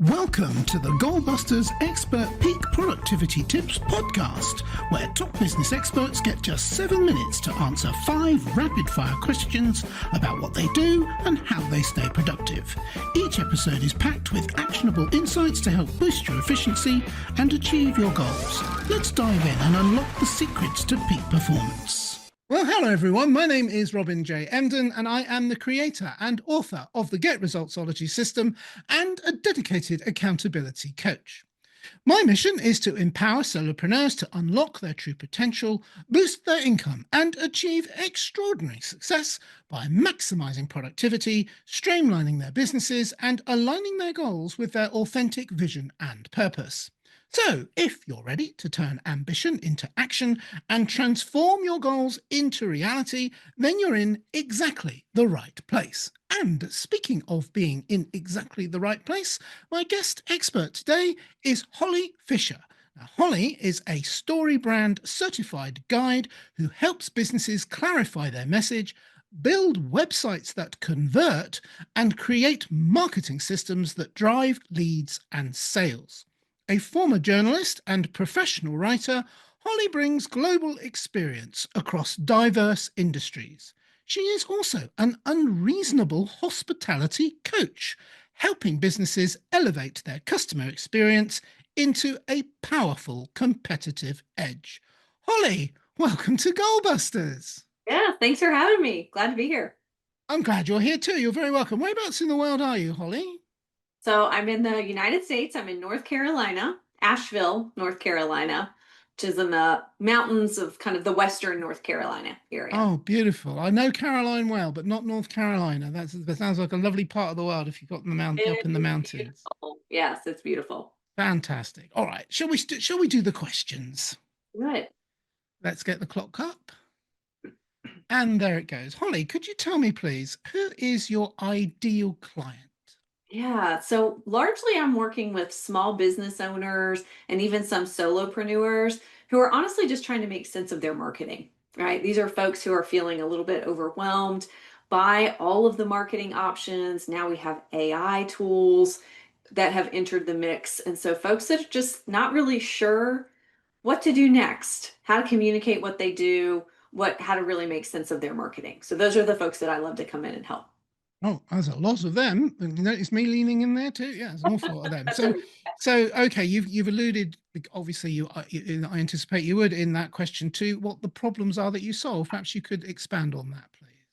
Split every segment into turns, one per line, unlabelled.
Welcome to the Goalbusters Expert Peak Productivity Tips podcast, where top business experts get just 7 minutes to answer 5 rapid-fire questions about what they do and how they stay productive. Each episode is packed with actionable insights to help boost your efficiency and achieve your goals. Let's dive in and unlock the secrets to peak performance. Well, hello everyone. My name is Robin J. Emden, and I am the creator and author of the Get Resultsology system and a dedicated accountability coach. My mission is to empower solopreneurs to unlock their true potential, boost their income, and achieve extraordinary success by maximizing productivity, streamlining their businesses, and aligning their goals with their authentic vision and purpose. So, if you're ready to turn ambition into action and transform your goals into reality, then you're in exactly the right place. And speaking of being in exactly the right place, my guest expert today is Holly Fisher. Now, Holly is a StoryBrand certified guide who helps businesses clarify their message, build websites that convert, and create marketing systems that drive leads and sales. A former journalist and professional writer, Holly brings global experience across diverse industries. She is also an unreasonable hospitality coach, helping businesses elevate their customer experience into a powerful competitive edge. Holly, welcome to Goalbusters.
Yeah, thanks for having me. Glad to be here.
I'm glad you're here too. You're very welcome. Whereabouts in the world are you, Holly?
So I'm in the United States. I'm in North Carolina, Asheville, North Carolina, which is in the mountains of kind of the western North Carolina area.
Oh, beautiful. I know Caroline well, but not North Carolina. That sounds like a lovely part of the world if you've got up
It
in the
is
mountains.
beautiful. Yes, it's beautiful.
Fantastic. All right. Shall we do the questions?
Good.
Let's get the clock up. And there it goes. Holly, could you tell me, please, who is your ideal client?
Yeah, so largely I'm working with small business owners and even some solopreneurs who are honestly just trying to make sense of their marketing, right? These are folks who are feeling a little bit overwhelmed by all of the marketing options. Now we have AI tools that have entered the mix. And so folks that are just not really sure what to do next, how to communicate what they do, how to really make sense of their marketing. So those are the folks that I love to come in and help.
Oh, there's a lot of them. And you notice me leaning in there too. Yeah, there's an awful lot of them. So okay, you've alluded. Obviously, I anticipate you would in that question too. What the problems are that you solve? Perhaps you could expand on that, please.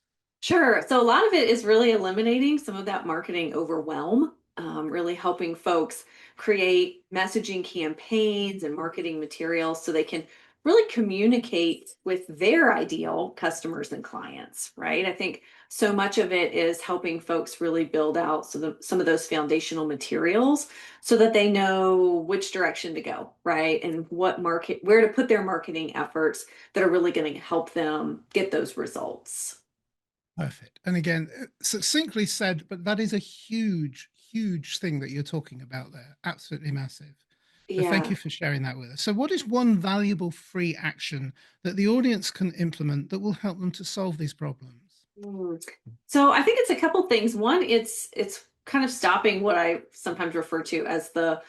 Sure. So a lot of it is really eliminating some of that marketing overwhelm, really helping folks create messaging campaigns and marketing materials so they can really communicate with their ideal customers and clients, right? I think so much of it is helping folks really build out some of those foundational materials so that they know which direction to go, right? And where to put their marketing efforts that are really going to help them get those results.
Perfect. And again, succinctly said, but that is a huge, huge thing that you're talking about there. Absolutely massive. So thank
Yeah.
you for sharing that with us. So what is one valuable free action that the audience can implement that will help them to solve these problems?
Mm. So I think it's a couple things. One, it's kind of stopping what I sometimes refer to as the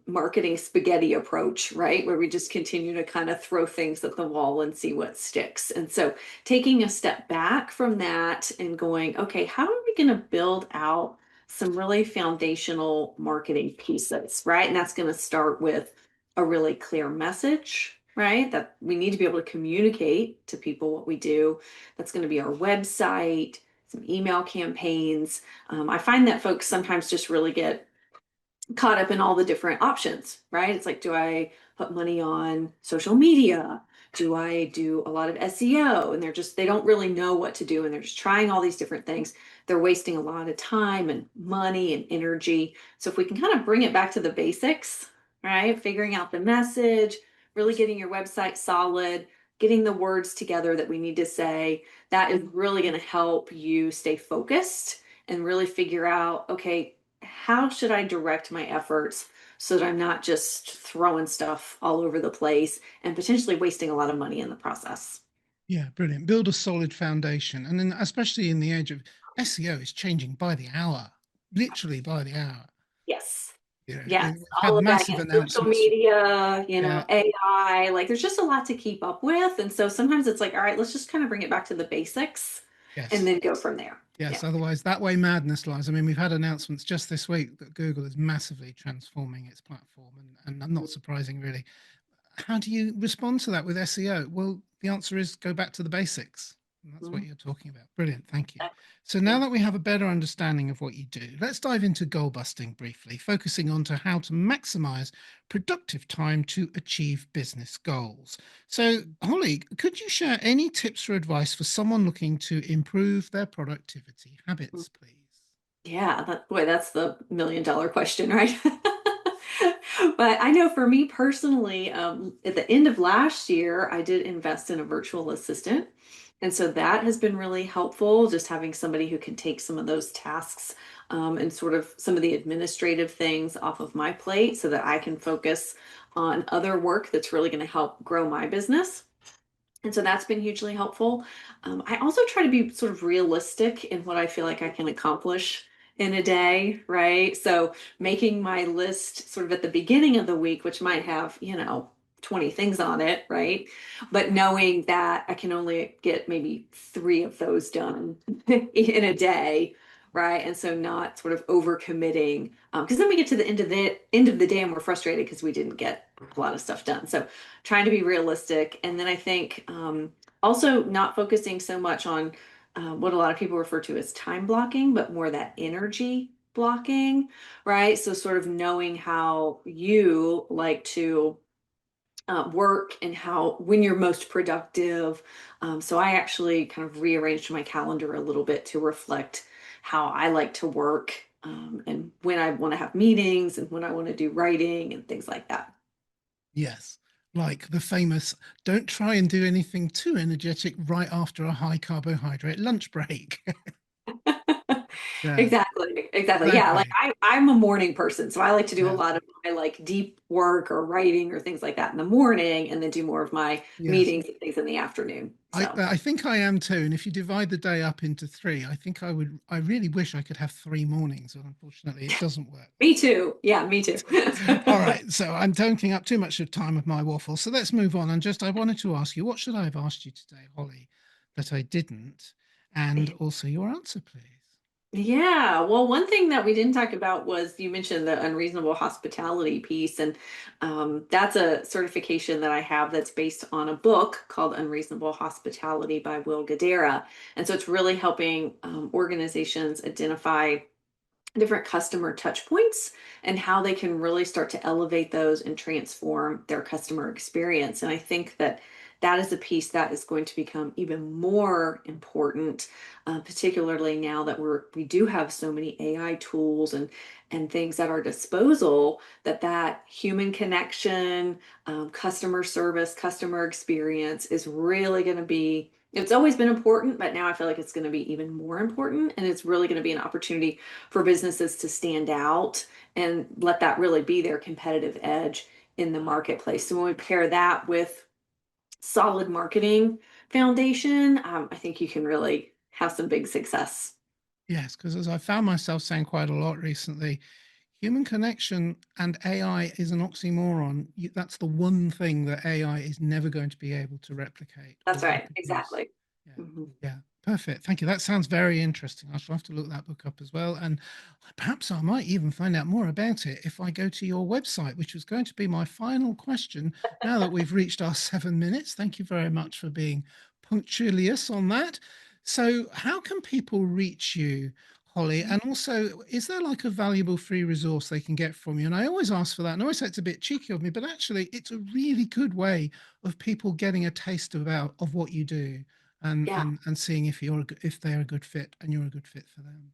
marketing spaghetti approach, right? Where we just continue to kind of throw things at the wall and see what sticks. And so taking a step back from that and going, okay, how are we going to build out some really foundational marketing pieces, right? And that's going to start with a really clear message, right? That we need to be able to communicate to people what we do. That's going to be our website, some email campaigns. I find that folks sometimes just really get caught up in all the different options, right? It's like, do I put money on social media? Do I do a lot of SEO? And they don't really know what to do. And they're just trying all these different things. They're wasting a lot of time and money and energy. So if we can kind of bring it back to the basics, right? Figuring out the message, really getting your website solid, getting the words together that we need to say, that is really going to help you stay focused and really figure out, okay, how should I direct my efforts so that I'm not just throwing stuff all over the place and potentially wasting a lot of money in the process?
Yeah, brilliant. Build a solid foundation. And then especially in the age of SEO is changing by the hour, literally by the hour.
Yes. Yes,
We've had
all of that.
massive
Yes, social
announcements.
media,
Yeah.
AI, like there's just a lot to keep up with. And so sometimes it's like, all right, let's just kind of bring it back to the basics and
Yes.
then go from there. Yeah.
Yes. Otherwise, that way madness lies. I mean, we've had announcements just this week that Google is massively transforming its platform, and not surprising, really. How do you respond to that with SEO? Well, the answer is go back to the basics. And that's what
Mhm.
you're talking about. Brilliant. Thank you. So now
Yeah.
that we have a better understanding of what you do, let's dive into goal busting briefly, focusing on to how to maximize productive time to achieve business goals. So, Holly, could you share any tips or advice for someone looking to improve their productivity habits, please?
Yeah, boy, that's the $1 million question, right? But I know for me personally, at the end of last year, I did invest in a virtual assistant. And so that has been really helpful, just having somebody who can take some of those tasks and sort of some of the administrative things off of my plate so that I can focus on other work that's really going to help grow my business. And so that's been hugely helpful. I also try to be sort of realistic in what I feel like I can accomplish in a day, right? So making my list sort of at the beginning of the week, which might have, 20 things on it, right? But knowing that I can only get maybe three of those done in a day, right? And so not sort of overcommitting, because then we get to the end of the day and we're frustrated because we didn't get a lot of stuff done. So trying to be realistic. And then I think also not focusing so much on what a lot of people refer to as time blocking, but more that energy blocking, right? So sort of knowing how you like to work and how when you're most productive. So I actually kind of rearranged my calendar a little bit to reflect how I like to work and when I want to have meetings and when I want to do writing and things like that.
Yes. Like the famous, don't try and do anything too energetic right after a high carbohydrate lunch break. Yeah,
Exactly. Exactly. Yeah. Like
exactly.
I'm a morning person. So I like to do a
Yeah.
lot of my like deep work or writing or things like that in the morning and then do more of my
Yes.
meetings and things in the afternoon. So
I think I am too. And if you divide the day up into three, I think I really wish I could have 3 mornings, but unfortunately it doesn't work.
me too. Yeah, me too.
All right. So I'm taking up too much of time of my waffle. So let's move on. And just I wanted to ask you, what should I have asked you today, Holly, that I didn't? And also your answer, please.
Yeah, well, one thing that we didn't talk about was you mentioned the unreasonable hospitality piece, and that's a certification that I have that's based on a book called Unreasonable Hospitality by Will Guidara. And so it's really helping organizations identify different customer touch points and how they can really start to elevate those and transform their customer experience. And I think that that is a piece that is going to become even more important, particularly now that we do have so many AI tools and things at our disposal. That human connection, customer service, customer experience is really going to be. It's always been important, but now I feel like it's going to be even more important, and it's really going to be an opportunity for businesses to stand out and let that really be their competitive edge in the marketplace. So when we pair that with solid marketing foundation, I think you can really have some big success.
Yes, because as I found myself saying quite a lot recently, human connection and AI is an oxymoron. That's the one thing that AI is never going to be able to replicate
That's
or
right.
reproduce.
Exactly.
Yeah,
Mhm.
yeah, perfect. Thank you. That sounds very interesting. I shall have to look that book up as well. And perhaps I might even find out more about it if I go to your website, which was going to be my final question now that we've reached our 7 minutes. Thank you very much for being punctilious on that. So, how can people reach you, Holly? And also, is there like a valuable free resource they can get from you? And I always ask for that. And I always say it's a bit cheeky of me, but actually, it's a really good way of people getting a taste of what you do
Yeah.
and seeing if they're a good fit and you're a good fit for them.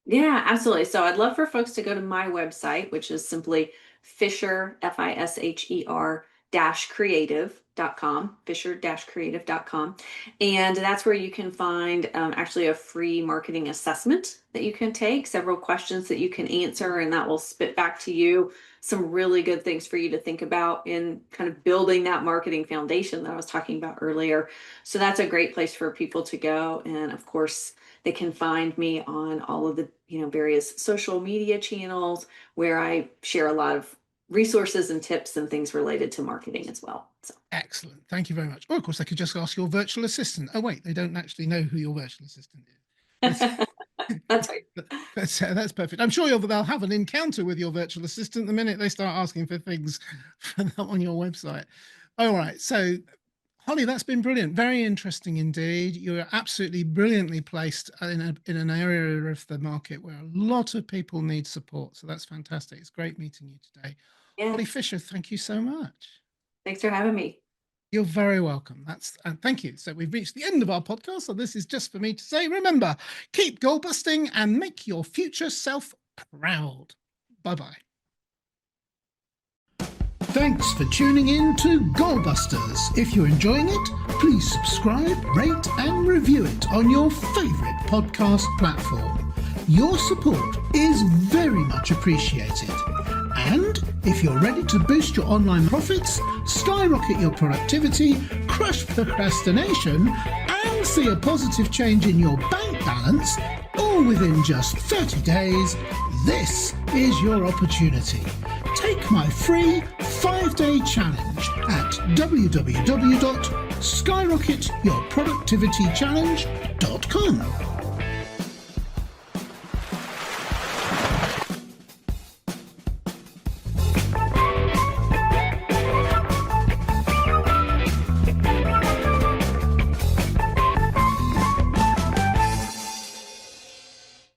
Yeah, absolutely. So I'd love for folks to go to my website, which is simply Fisher, Fisher, fisher-creative.com, fisher-creative.com. And that's where you can find actually a free marketing assessment that you can take, several questions that you can answer, and that will spit back to you some really good things for you to think about in kind of building that marketing foundation that I was talking about earlier. So that's a great place for people to go. And of course, they can find me on all of the various social media channels where I share a lot of resources and tips and things related to marketing as well. So
excellent. Thank you very much. Or of course, I could just ask your virtual assistant. Oh wait, they don't actually know who your virtual assistant is.
That's right.
That's perfect. I'm sure they'll have an encounter with your virtual assistant the minute they start asking for things on your website. All right. So, Holly, that's been brilliant. Very interesting indeed. You're absolutely brilliantly placed in an area of the market where a lot of people need support. So that's fantastic. It's great meeting you today. Yeah. Holly Fisher, thank you so much.
Thanks for having me.
You're very welcome. And thank you. So we've reached the end of our podcast. So this is just for me to say, remember, keep goal busting and make your future self proud. Bye-bye. Thanks for tuning in to Goalbusters. If you're enjoying it, please subscribe, rate and review it on your favorite podcast platform. Your support is very much appreciated. And if you're ready to boost your online profits, skyrocket your productivity, crush procrastination, and see a positive change in your bank balance, all within just 30 days, this is your opportunity. Take my free 5-day challenge at www.skyrocketyourproductivitychallenge.com.